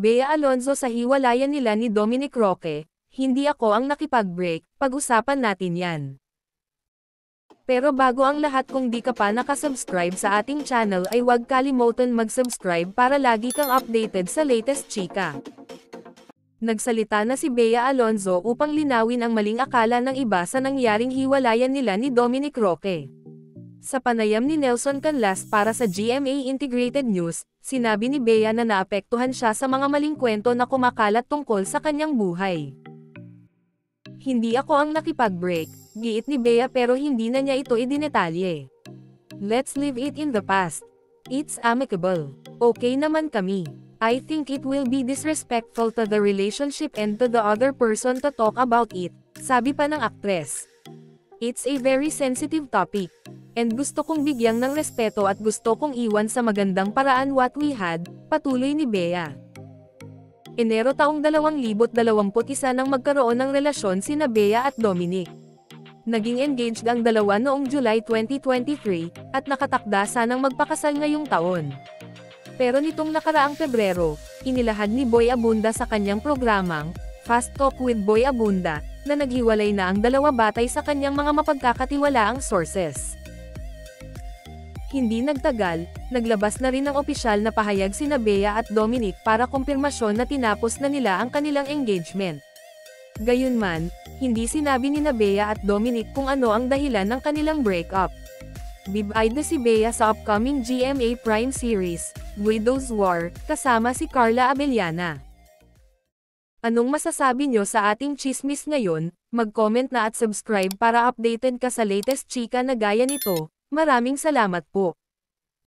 Bea Alonzo sa hiwalayan nila ni Dominic Roque, hindi ako ang nakipag-break, pag-usapan natin yan. Pero bago ang lahat, kung di ka pa nakasubscribe sa ating channel ay huwag kalimutan mag-subscribe para lagi kang updated sa latest chika. Nagsalita na si Bea Alonzo upang linawin ang maling akala ng iba sa nangyaring hiwalayan nila ni Dominic Roque. Sa panayam ni Nelson Canlas para sa GMA Integrated News, sinabi ni Bea na naapektuhan siya sa mga maling kwento na kumakalat tungkol sa kanyang buhay. Hindi ako ang nakipag-break, giit ni Bea, pero hindi na niya ito idinetalye. Let's leave it in the past. It's amicable. Okay naman kami. I think it will be disrespectful to the relationship and to the other person to talk about it, sabi pa ng aktres. It's a very sensitive topic. And gusto kong bigyang ng respeto at gusto kong iwan sa magandang paraan what we had, patuloy ni Bea. Enero taong 2021 nang magkaroon ng relasyon sina Bea at Dominic. Naging engaged ang dalawa noong July 2023, at nakatakda sanang magpakasal ngayong taon. Pero nitong nakaraang Pebrero, inilahad ni Boy Abunda sa kanyang programang, Fast Talk with Boy Abunda, na naghiwalay na ang dalawa batay sa kanyang mga mapagkakatiwalaang sources. Hindi nagtagal, naglabas na rin ng opisyal na pahayag sina Bea at Dominic para kumpirmasyon na tinapos na nila ang kanilang engagement. Gayunman, hindi sinabi ni Bea at Dominic kung ano ang dahilan ng kanilang breakup. Bid-eyed na si Bea sa upcoming GMA Prime series, Widow's War, kasama si Carla Abellana. Anong masasabi nyo sa ating chismis ngayon? Mag-comment na at subscribe para updated ka sa latest chika na gaya nito. Maraming salamat po.